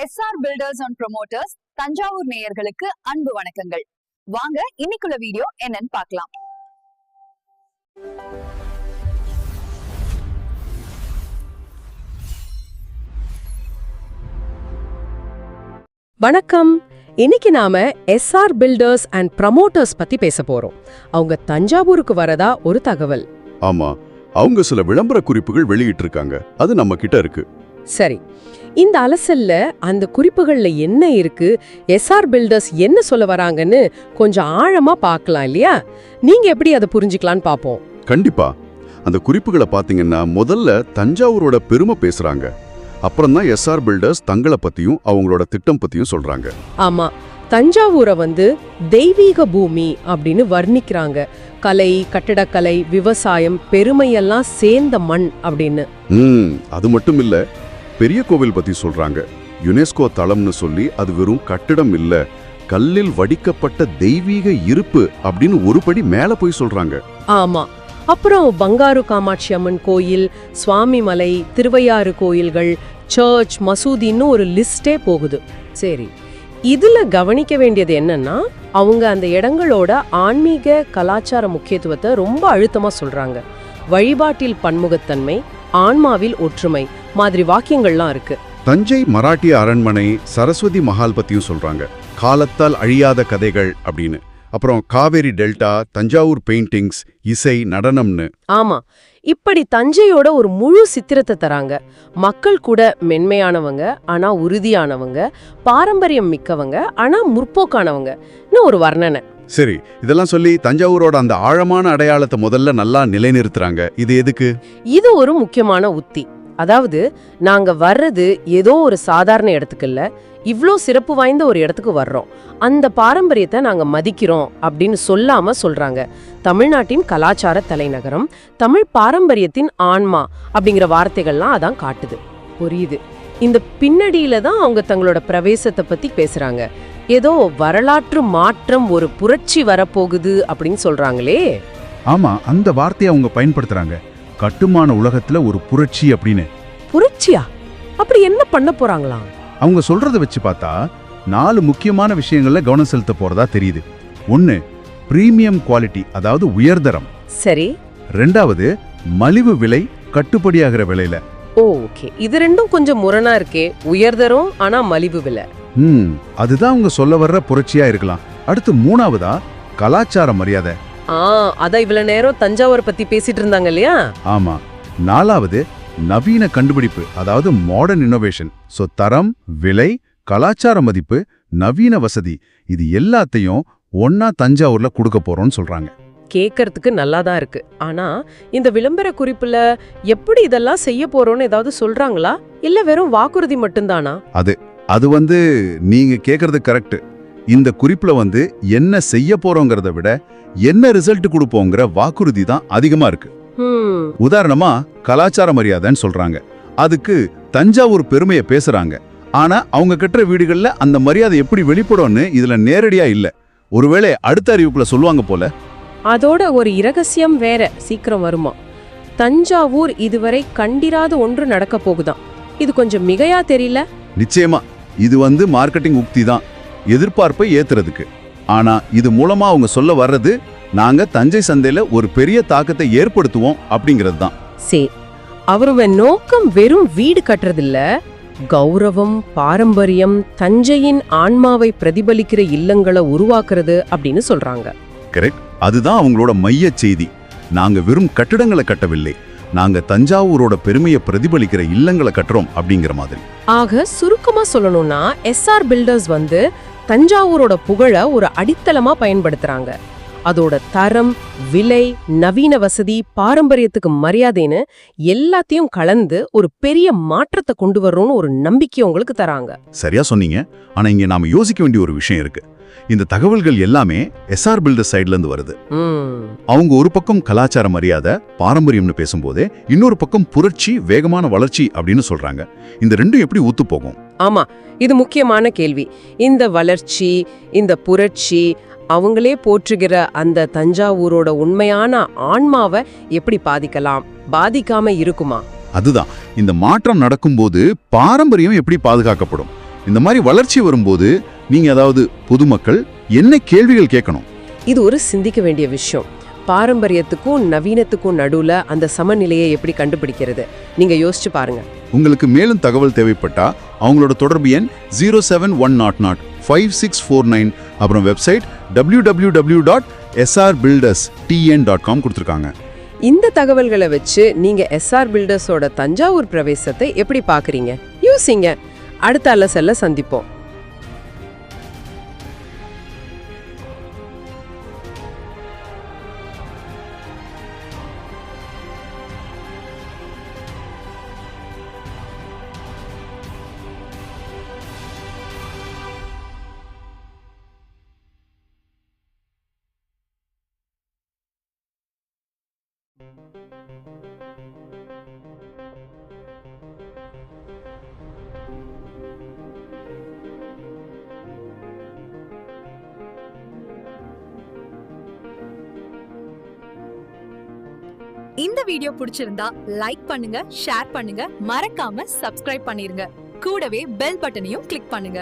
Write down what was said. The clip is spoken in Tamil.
SR builders and promoters Thanjavur நேயர்களுக்கு அன்பு வணக்கங்கள். வாங்க இன்னைக்குள்ள வீடியோ என்னன்னு பார்க்கலாம். வணக்கம். இன்னைக்கு நாம எஸ்ஆர் பில்டர்ஸ் அண்ட் ப்ரமோட்டர்ஸ் பத்தி பேச போறோம். அவங்க தஞ்சாவூருக்கு வரதா ஒரு தகவல். ஆமா, அவங்க சில விளம்பர குறிப்புகள் வெளியிட்டு இருக்காங்க. அது நம்ம கிட்ட இருக்கு. சரி, இந்த அலசல்ல அந்த குறிப்புகள்ல என்ன இருக்கு, எஸ்ஆர் பில்டர்ஸ் என்ன சொல்ல வராங்கன்னு கொஞ்சம் ஆழமா பார்க்கலாம் இல்லையா? நீங்க எப்படி அதை புரிஞ்சுக்கலான்னு பாப்போம். கண்டிப்பா. அந்த குறிப்புகளை பாத்தீங்கன்னா முதல்ல தஞ்சாவூரோட பெருமை பேசுறாங்க. அப்புறம் தான் எஸ்ஆர் பில்டர்ஸ் தங்களை பத்தியும் அவங்களோட திட்டம் பத்தியும் சொல்றாங்க. ஆமா, தஞ்சாவூரை தெய்வீக பூமி அப்படின்னு வர்ணிக்கிறாங்க. கலை, கட்டடக்கலை, விவசாயம், பெருமையெல்லாம் சேர்ந்த மண் அப்படின்னு. அது மட்டும் இல்ல, பெரிய கோவில் பத்தி சொல்றாங்க. யுனெஸ்கோ தளம்னு சொல்லி அது வெறும் கட்டிடம் இல்ல, கல்லில் வடிக்கப்பட்ட தெய்வீக இருப்பு அப்படின்னு ஒரு படி மேல போய் சொல்றாங்க. ஆமா, அப்புறம் பங்காரு காமாட்சி அம்மன் கோயில், சுவாமி மலை, திருவையாறு கோயில்கள், சர்ச், மசூதின்னு ஒரு லிஸ்டே போகுது. சரி, இதுல கவனிக்க வேண்டியது என்னன்னா, அவங்க அந்த இடங்களோட ஆன்மீக கலாச்சார முக்கியத்துவத்தை ரொம்ப அழுத்தமா சொல்றாங்க. வழிபாட்டில் பன்முகத்தன்மை, ஆன்மாவில் ஒற்றுமை மாதிரி வாக்கியங்கள்லாம் இருக்கு. தஞ்சை மராட்டிய அரண்மனை, சரஸ்வதி மஹால் பத்தியும் சொல்றாங்க. காலத்தால் அழியாத கதைகள் அப்படின்னு. அப்புறம் காவேரி டெல்டா, தஞ்சாவூர் பெயிண்டிங்ஸ், இசை, நடனம்னு. ஆமா, இப்படி தஞ்சையோட ஒரு முழு சித்திரத்தை தராங்க. மக்கள் கூட மென்மையானவங்க ஆனா உறுதியானவங்க, பாரம்பரியம் மிக்கவங்க ஆனா முற்போக்கானவங்க ஒரு வர்ணனை. சரி, இதெல்லாம் சொல்லி தஞ்சாவூரோட அந்த ஆழமான அடையாளத்தை முதல்ல நல்லா நிலைநிறுத்துறாங்க. இது எதுக்கு? இது ஒரு முக்கியமான உத்தி. அதாவது, நாங்க வர்றது ஏதோ ஒரு சாதாரண இடத்துக்கு இல்ல, இவ்ளோ சிறப்பு வாய்ந்த ஒரு இடத்துக்கு வர்றோம், அந்த பாரம்பரியத்தை நாங்க மதிக்கிறோம் அப்படின்னு சொல்லாம சொல்றாங்க. தமிழ்நாட்டின் கலாச்சார தலைநகரம், தமிழ் பாரம்பரியத்தின் ஆன்மா அப்படிங்கிற வார்த்தைகள்லாம் அதான் காட்டுது. புரியுது. இந்த பின்னடியில தான் அவங்க தங்களோட பிரவேசத்தை பத்தி பேசுறாங்க. ஏதோ வரலாற்று மாற்றம், ஒரு புரட்சி வரப்போகுது அப்படின்னு சொல்றாங்களே. ஆமா, அந்த வார்த்தையை அவங்க பயன்படுத்துறாங்க. கட்டுமான உலகத்துல ஒரு புரட்சி அப்படின்னு. புரட்சியா? அப்படி என்ன பண்ண போறாங்களாம்? அவங்க சொல்றத வச்சு பார்த்தா 4 முக்கியமான விஷயங்கள்ல கவனம் செலுத்த போறதா தெரியுது. 1, பிரீமியம் குவாலிட்டி, அதாவது உயர்தரம். சரி. 2வது, மலிவு விலை, கட்டுப்படியாகிற விலையில. ஓகே, இது ரெண்டும் கொஞ்சம் முரணா இருக்கே. உயர்தரம் ஆனா மலிவு விலை. அதுதான் அவங்க சொல்ல வர்ற புரட்சியா இருக்கலாம். அடுத்து 3வதா, கலாச்சார மரியாதை. அதான் இவ்வளவு நேரம் தஞ்சாவூர் பத்தி பேசிட்டு இருந்தாங்க இல்லையா? ஆமா. 4வது, நவீன கண்டுபிடிப்பு, அதாவது மாடர்ன் இன்னோவேஷன். தரம், விலை, கலாச்சார மதிப்பு, நவீன வசதி, இது எல்லாத்தையும் ஒன்னா தஞ்சாவூர்ல கொடுக்க போறோம்னு சொல்றாங்க. கேட்கறதுக்கு நல்லாதான் இருக்கு. ஆனா இந்த விளம்பர குறிப்புல எப்படி இதெல்லாம் செய்ய போறோம்னு ஏதாவது சொல்றாங்களா, இல்ல வெறும் வாக்குறுதி மட்டும்தானா? அது நீங்க கேக்குறது கரெக்ட். இந்த குறிப்புல என்ன செய்ய போறோங்கிறத விட என்ன ரிசல்ட் கொடுப்போங்கிற வாக்குறுதி தான் அதிகமா இருக்கு. உதாரணமா கலாச்சார மரியாதைன்னு சொல்றாங்க. அதுக்கு தஞ்சாவூர் பெருமையை பேசுறாங்க. ஆனா அவங்க கட்டுற வீடுகள்ல அந்த மரியாதை எப்படி வெளிப்படும்னு இதுல நேரடியா இல்ல. ஒருவேளை அடுத்த அறிவிப்புல சொல்லுவாங்க போல. அதோட ஒரு இரகசியம் வேற சீக்கிரம் வருமா. தஞ்சாவூர் இதுவரை கண்டிராத ஒன்று நடக்க போகுதாம். இது கொஞ்சம் மிகையா தெரியல? நிச்சயமா, இது மார்க்கெட்டிங் உக்தி தான், எதிர்பார்ப்பை ஏத்துறதுக்கு. ஆனா இது மூலமா அவங்க சொல்ல வர்றது, நாங்க தஞ்சை சந்தையில ஒரு பெரிய தாக்கத்தை ஏற்படுத்துவோம் அப்படிங்கிறது தான். சரி, அவரோட நோக்கம் வெறும் வீடு கட்டுறதில்ல, கௌரவம், பாரம்பரியம், தஞ்சையின் ஆன்மாவை பிரதிபலிக்கிற இல்லங்களை உருவாக்குறது அப்படின்னு சொல்றாங்க. கரெக்ட், அதுதான் அவங்களோட மைய செய்தி. நாங்க வெறும் கட்டிடங்களை கட்டவில்லை, நாங்க தஞ்சாவூரோட பெருமையை பிரதிபலிக்கிற இல்லங்களை கட்டுறோம் அப்படிங்கிற மாதிரி. ஆக சுருக்கமா சொல்லணும்னா, எஸ்ஆர் பில்டர்ஸ் தஞ்சாவூரோட புகழ ஒரு அடித்தளமா பயன்படுத்துறாங்க. அதோட தரம், விலை, நவீன வசதி, பாரம்பரியத்துக்கு மரியாதைன்னு எல்லாத்தையும் கலந்து ஒரு பெரிய மாற்றத்தை கொண்டு வர்றோம்னு ஒரு நம்பிக்கை உங்களுக்கு தராங்க. சரியா சொன்னீங்க. ஆனா இங்க நாம யோசிக்க வேண்டிய ஒரு விஷயம் இருக்கு. இந்த தகவல்கள் எல்லாமே எஸ்ஆர் பில்டர் சைட்ல இருந்து வருது. அவங்க ஒரு பக்கம் கலாச்சார மரியாதை, பாரம்பரியம்னு பேசும்போதே இன்னொரு பக்கம் புரட்சி, வேகமான வளர்ச்சி அப்படின்னு சொல்றாங்க. இந்த ரெண்டும் எப்படி ஒத்து போகும்? ஆமா, இது முக்கியமான கேள்வி. இந்த வளர்ச்சி, இந்த புரட்சி, அவங்களே போற்றுகிற அந்த தஞ்சாவூரோட உண்மையான ஆன்மாவை எப்படி பாதிக்கலாம், பாதிக்காம இருக்குமா? அதுதான், இந்த மாற்றம் நடக்கும்போது பாரம்பரியம் எப்படி பாதுகாக்கப்படும், இந்த மாதிரி வளர்ச்சி வரும்போது நீங்க அதாவது பொதுமக்கள் என்ன கேள்விகள் கேட்கணும்? இது ஒரு சிந்திக்க வேண்டிய விஷயம். பாரம்பரியத்துக்கும் நவீனத்துக்கும் நடுவுல அந்த சமநிலையை எப்படி கண்டுபிடிக்கிறது? நீங்க யோசிச்சு பாருங்க. உங்களுக்கு மேலும் தகவல் தேவைப்பட்டா அவங்களோட தொடர்பு எண் 071005649, அப்புறம் வெப்சைட் www.srbuilderstn.com கொடுத்துருக்காங்க. இந்த தகவல்களை வச்சு நீங்க எஸ்ஆர் பில்டர்ஸோட தஞ்சாவூர் பிரவேசத்தை எப்படி பாக்குறீங்க? யோசிங்க. அடுத்த அலசல்ல சந்திப்போம். இந்த வீடியோ பிடிச்சிருந்தா லைக் பண்ணுங்க, ஷேர் பண்ணுங்க, மறக்காம சப்ஸ்கிரைப் பண்ணிருங்க. கூடவே பெல் பட்டனையும் கிளிக் பண்ணுங்க.